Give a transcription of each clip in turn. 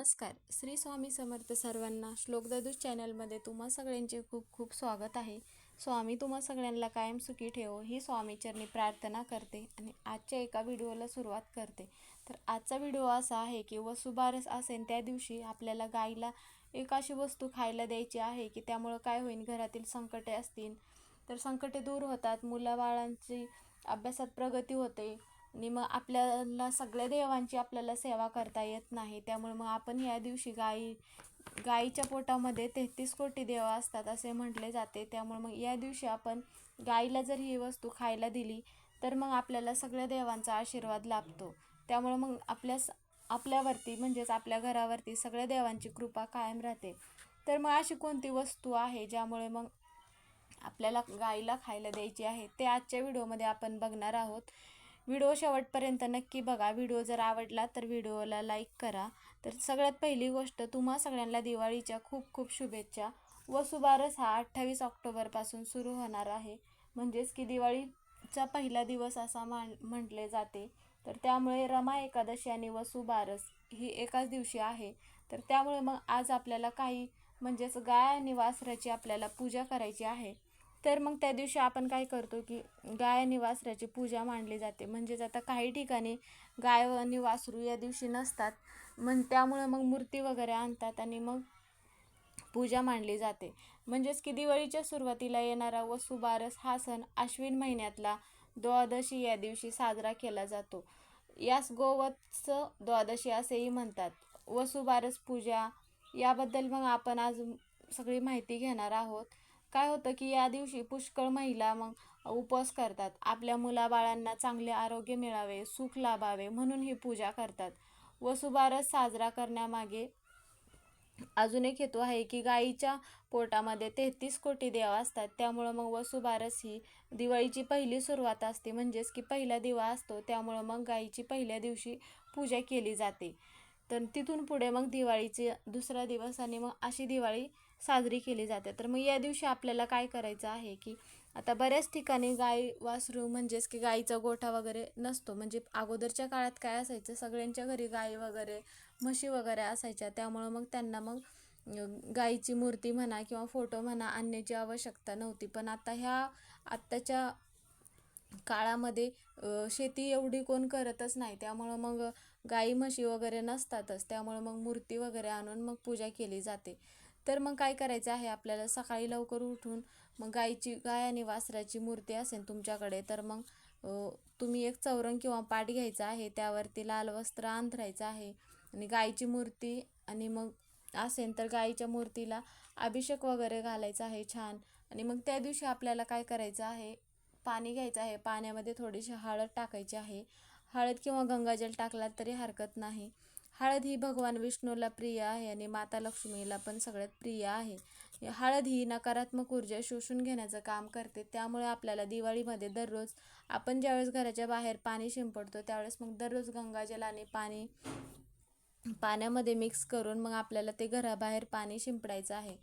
नमस्कार. श्री स्वामी समर्थ सर्वांना. श्लोकदादूस चॅनलमध्ये तुम्हा सगळ्यांचे खूप खूप स्वागत आहे. स्वामी तुम्हा सगळ्यांना कायम सुखी ठेवो ही स्वामीचरणी प्रार्थना करते आणि आजच्या एका व्हिडिओला सुरुवात करते. तर आजचा व्हिडिओ असा आहे की वसुबारस असेल त्या दिवशी आपल्याला गाईला एक अशी वस्तू खायला द्यायची आहे की त्यामुळं काय होईल, घरातील संकटे असतील तर संकटे दूर होतात, मुलाबाळांची अभ्यासात प्रगती होते आणि मग आपल्याला सगळ्या देवांची आपल्याला सेवा करता येत नाही. त्यामुळे मग आपण या दिवशी गाईच्या पोटामध्ये 33 कोटी देव असतात असे म्हटले जाते. त्यामुळे मग या दिवशी आपण गाईला जर ही वस्तू खायला दिली तर मग आपल्याला सगळ्या देवांचा आशीर्वाद लाभतो. त्यामुळे मग आपल्यावरती म्हणजेच आपल्या घरावरती सगळ्या देवांची कृपा कायम राहते. तर मग अशी कोणती वस्तू आहे ज्यामुळे मग आपल्याला गाईला खायला द्यायची आहे ते आजच्या व्हिडिओमध्ये आपण बघणार आहोत. व्हिडिओ शेवटपर्यंत नक्की बघा. व्हिडिओ जर आवडला तर व्हिडिओला लाईक करा. तर सगळ्यात पहिली गोष्ट, तुम्हा सगळ्यांना दिवाळीच्या खूप खूप शुभेच्छा. वसुबारस हा 28 ऑक्टोबरपासून सुरू होणार आहे, म्हणजेच की दिवाळीचा पहिला दिवस असा म्हटले जाते. तर त्यामुळे रमा एकादशी आणि वसुबारस ही एकाच दिवशी आहे. तर त्यामुळे मग आज आपल्याला काही म्हणजेच गाय आणि वासराची आपल्याला पूजा करायची आहे. तर मग त्या दिवशी आपण काय करतो की गाय आणि वासराची पूजा मांडली जाते. म्हणजेच आता काही ठिकाणी गाय आणि वासरू या दिवशी नसतात, त्यामुळे मग मूर्ती वगैरे आणतात आणि मग पूजा मांडली जाते. म्हणजेच की दिवाळीच्या सुरुवातीला येणारा वसुबारस हा सण आश्विन महिन्यातला द्वादशी या दिवशी साजरा केला जातो. यास गोवत्स द्वादशी असेही म्हणतात. वसुबारस पूजा याबद्दल मग आपण आज सगळी माहिती घेणार आहोत. काय होतं की या दिवशी पुष्कळ महिला मग उपवास करतात. आपल्या मुलाबाळांना चांगले आरोग्य मिळावे, सुख लाभावे म्हणून ही पूजा करतात. वसुबारस साजरा करण्यामागे अजून एक हेतू आहे की गाईच्या पोटामध्ये 33 कोटी देव असतात. त्यामुळं मग वसुबारस ही दिवाळीची पहिली सुरुवात असते, म्हणजेच की पहिला दिवा असतो. त्यामुळं मग गाईची पहिल्या दिवशी पूजा केली जाते. तर तिथून पुढे मग दिवाळीचे दुसरा दिवस आणि मग अशी दिवाळी साजरी केली जाते. तर मग या दिवशी आपल्याला काय करायचं आहे की आता बऱ्याच ठिकाणी गाय वासरू म्हणजेच की गाईचा गोठा वगैरे नसतो. म्हणजे अगोदरच्या काळात काय असायचं, सगळ्यांच्या घरी गाय वगैरे म्हशी वगैरे असायच्या. त्यामुळं मग त्यांना मग गाईची मूर्ती म्हणा किंवा फोटो म्हणा आणण्याची आवश्यकता नव्हती. पण आत्ताच्या काळामध्ये शेती एवढी कोण करतच नाही. त्यामुळं मग गाई म्हशी वगैरे नसतातच. त्यामुळं मग मूर्ती वगैरे आणून मग पूजा केली जाते. तर मग काय करायचं आहे आपल्याला, सकाळी लवकर उठून मग गाय आणि वासराची मूर्ती असेल तुमच्याकडे तर मग तुम्ही एक चौरंग किंवा पाट घ्यायचा आहे. त्यावरती लाल वस्त्र अंथरायचं आहे आणि गायची मूर्ती आणि मग असेल तर गायीच्या मूर्तीला अभिषेक वगैरे घालायचा आहे छान. आणि मग त्या दिवशी आपल्याला काय करायचं आहे, पाणी घ्यायचं आहे. पाण्यामध्ये थोडीशी हळद टाकायची आहे. हळद किंवा गंगाजल टाकलात तरी हरकत नाही. हळद ही भगवान विष्णूला प्रिय आहे आणि माता लक्ष्मीला पण सगळ्यात प्रिय आहे. हळद ही नकारात्मक ऊर्जा शोषून घेण्याचं काम करते. त्यामुळे आपल्याला दिवाळीमध्ये दररोज आपण ज्यावेळेस घराच्या बाहेर पाणी शिंपडतो त्यावेळेस मग दररोज गंगाजल आणि पाण्यामध्ये मिक्स करून मग आपल्याला ते घराबाहेर पाणी शिंपडायचं आहे.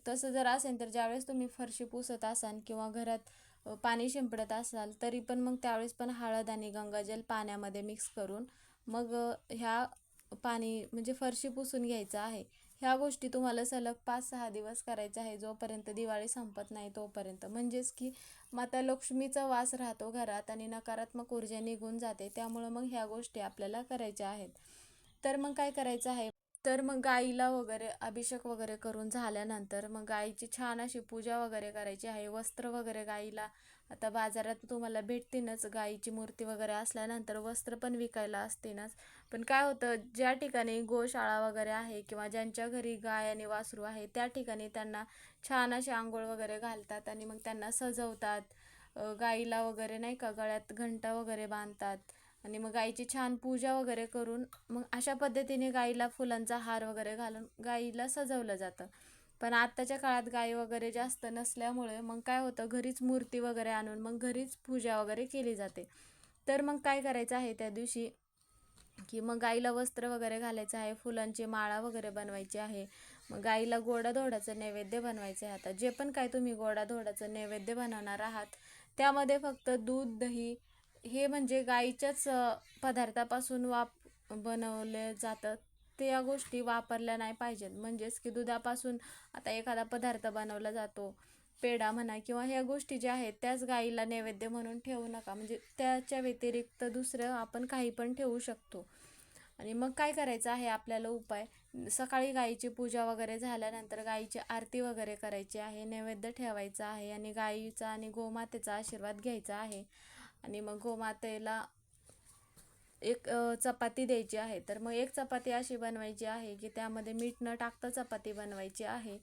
तसं जर असेल तर ज्यावेळेस तुम्ही फरशी पुसत असाल किंवा घरात पाणी शिंपडत असाल तरी पण मग त्यावेळेस पण हळद आणि गंगाजल पाण्यामध्ये मिक्स करून मग ह्या पाणी म्हणजे फरशी पुसून घ्यायचं आहे. ह्या गोष्टी तुम्हाला सलग 5-6 दिवस करायच्या आहे, जोपर्यंत दिवाळी संपत नाही तोपर्यंत. म्हणजेच की माता लक्ष्मीचा वास राहतो घरात आणि नकारात्मक ऊर्जा निघून जाते. त्यामुळं मग ह्या गोष्टी आपल्याला करायच्या आहेत. तर मग काय करायचं आहे, तर मग गाईला वगैरे अभिषेक वगैरे करून झाल्यानंतर मग गाईची छान अशी पूजा वगैरे करायची आहे. वस्त्र वगैरे गाईला आता बाजारात तुम्हाला भेटतीनच, गाईची मूर्ती वगैरे असल्यानंतर वस्त्र पण विकायला असतीनच. पण काय होतं, ज्या ठिकाणी गोशाळा वगैरे आहे किंवा ज्यांच्या घरी गाय आणि वासरू आहे त्या ठिकाणी त्यांना छान अशी आंघोळ वगैरे घालतात आणि मग त्यांना सजवतात. गाईला वगैरे नाही का गळ्यात घंटा वगैरे बांधतात आणि मग गाईची छान पूजा वगैरे करून मग अशा पद्धतीने गाईला फुलांचा हार वगैरे घालून गाईला सजवलं जातं. पण आत्ताच्या काळात गाई वगैरे जास्त नसल्यामुळे मग काय होतं, घरीच मूर्ती वगैरे आणून मग घरीच पूजा वगैरे केली जाते. तर मग काय करायचं आहे त्या दिवशी की मग गाईला वस्त्र वगैरे घालायचं आहे, फुलांची माळा वगैरे बनवायची आहे. मग गाईला गोडाधोडाचं नैवेद्य बनवायचं आहे. आता जे पण काय तुम्ही गोडाधोडाचं नैवेद्य बनवणार आहात त्यामध्ये फक्त दूध, दही हे म्हणजे गाईच्याच पदार्थापासून बनवले जातात. त्या गोष्टी वापरल्या नाही पाहिजेत. म्हणजेच की दुधापासून आता एखादा पदार्थ बनवला जातो, पेढा म्हणा किंवा ह्या गोष्टी ज्या आहेत त्याच गाईला नैवेद्य म्हणून ठेवू नका. म्हणजे त्याच्या व्यतिरिक्त दुसरं आपण काही पण ठेवू शकतो. आणि मग काय करायचं आहे आपल्याला उपाय, सकाळी गाईची पूजा वगैरे झाल्यानंतर गाईची आरती वगैरे करायची आहे, नैवेद्य ठेवायचा आहे आणि गाईचा आणि गोमातेचा आशीर्वाद घ्यायचा आहे. आणि मग गोमातेला एक चपाती द्यायची आहे. तर मग एक चपाती अशी बनवायची आहे की त्यामध्ये मीठ न टाकता चपाती बनवायची आहे.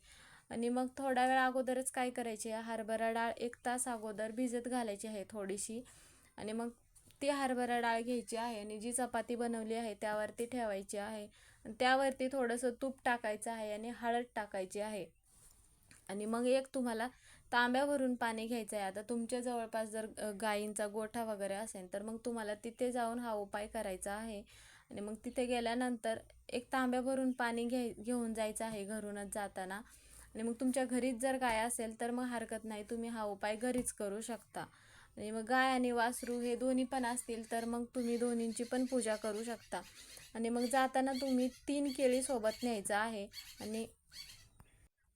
आणि मग थोड्या वेळ अगोदरच काय करायचे, हरभरा डाळ 1 तास अगोदर भिजत घालायची आहे थोडीशी. आणि मग ती हरभरा डाळ घ्यायची आहे आणि जी चपाती बनवली आहे त्यावरती ठेवायची आहे. आणि त्यावरती थोडंसं तूप टाकायचं आहे आणि हळद टाकायची आहे. आणि मग एक तुम्हाला तांब्यावरून पाणी घ्यायचं आहे. आता तुमच्या जवळपास जर गाईंचा गोठा वगैरे असेल तर मग तुम्हाला तिथे जाऊन हा उपाय करायचा आहे. आणि मग तिथे गेल्यानंतर एक तांब्यावरून पाणी घेऊन जायचं आहे घरूनच जाताना. आणि मग तुमच्या घरीच जर गाय असेल तर मग हरकत नाही, तुम्ही हा उपाय घरीच करू शकता. आणि मग गाय आणि वासरू हे दोन्ही पण असतील तर मग तुम्ही दोन्हींची पण पूजा करू शकता. आणि मग जाताना तुम्ही 3 केळी सोबत न्यायचं आहे. आणि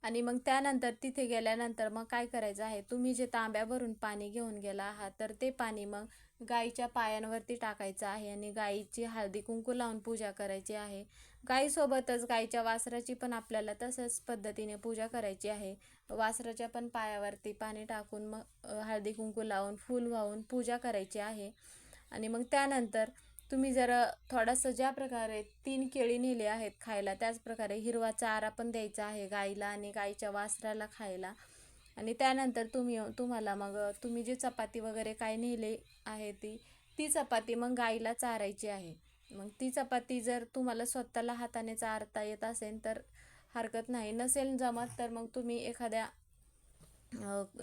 आणि मग त्यानंतर तिथे गेल्यानंतर मग काय करायचं आहे, तुम्ही जे तांब्यावरून पाणी घेऊन गेला आहात तर ते पाणी मग गाईच्या पायांवरती टाकायचं आहे आणि गाईची हळदी कुंकू लावून पूजा करायची आहे. गाईसोबतच गाईच्या वासराची पण आपल्याला तसंच पद्धतीने पूजा करायची आहे. वासराच्या पण पायावरती पाणी टाकून मग हळदी कुंकू लावून फूल वाहून पूजा करायची आहे. आणि मग त्यानंतर तुम्ही जर थोडंसं ज्या प्रकारे 3 केळी नेले आहेत खायला त्याच प्रकारे हिरवा चारा पण द्यायचा आहे गाईला आणि गाईच्या वासराला खायला. आणि त्यानंतर तुम्हाला मग तुम्ही जी चपाती वगैरे काय नेले आहे ती चपाती मग गाईला चारायची आहे. मग ती चपाती जर तुम्हाला स्वतःला हाताने चारता येत असेल तर हरकत नाही, नसेल जमत तर मग तुम्ही एखाद्या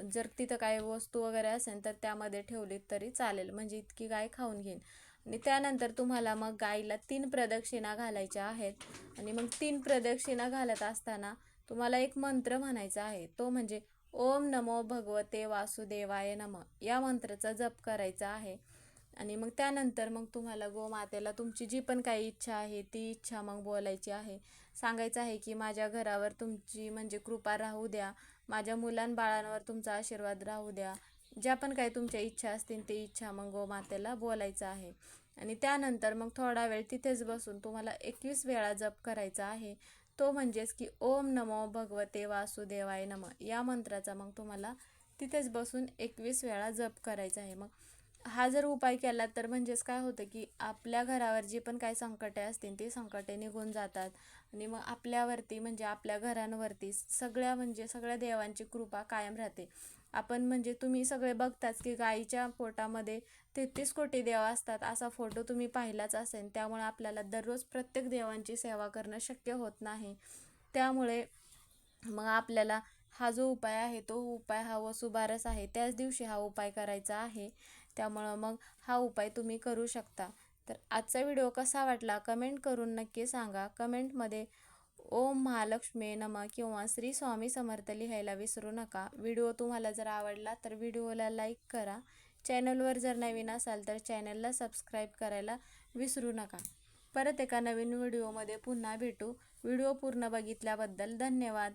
जर तिथं काय वस्तू वगैरे असेल तर त्यामध्ये ठेवलीत तरी चालेल, म्हणजे इतकी गाय खाऊन घेईन. आणि त्यानंतर तुम्हाला मग गाईला 3 प्रदक्षिणा घालायच्या आहेत. आणि मग 3 प्रदक्षिणा घालत असताना तुम्हाला एक मंत्र म्हणायचा आहे, तो म्हणजे ओम नमो भगवते वासुदेवाय नमः या मंत्राचा जप करायचा आहे. आणि मग त्यानंतर मग तुम्हाला गोमातेला तुमची जी पण काही इच्छा आहे ती इच्छा मग बोलायची आहे. सांगायचं आहे की माझ्या घरावर तुमची म्हणजे कृपा राहू द्या, माझ्या मुलांबाळांवर तुमचा आशीर्वाद राहू द्या. ज्या पण काही तुमच्या इच्छा असतील ते इच्छा मग गोमातेला बोलायचं आहे. आणि त्यानंतर मग थोडा वेळ तिथेच बसून तुम्हाला 21 वेळा जप करायचा आहे. तो म्हणजेच की ओम नमो भगवते वासुदेवाय नमः या मंत्राचा मग तुम्हाला तिथेच बसून 21 वेळा जप करायचा आहे. मग हा जर उपाय केला तर म्हणजेच काय होतं की आपल्या घरावर जी पण काही संकटे असतील ती संकटे निघून जातात. आणि मग आपल्यावरती म्हणजे आपल्या घरांवरती सगळ्या देवांची कृपा कायम राहते. आपण म्हणजे तुम्ही सगळे बघताच की गाईच्या पोटामध्ये 33 कोटी देव असतात असा फोटो तुम्ही पाहिलाच असेल. त्यामुळे आपल्याला दररोज प्रत्येक देवांची सेवा करणं शक्य होत नाही. त्यामुळे मग आपल्याला हा जो उपाय आहे तो उपाय हा वसुबारस आहे त्याच दिवशी हा उपाय करायचा आहे. त्यामुळं मग हा उपाय तुम्ही करू शकता. तर आजचा व्हिडिओ कसा वाटला कमेंट करून नक्की सांगा. कमेंटमध्ये ओम महालक्ष्मी नमः किंवा श्री स्वामी समर्थ लिहायला विसरू नका. व्हिडिओ तुम्हाला जर आवडला तर व्हिडिओला लाईक करा. चॅनलवर जर नवीन असाल तर चॅनलला सबस्क्राईब करायला विसरू नका. परत एका नवीन व्हिडिओमध्ये पुन्हा भेटू. व्हिडिओ पूर्ण बघितल्याबद्दल धन्यवाद.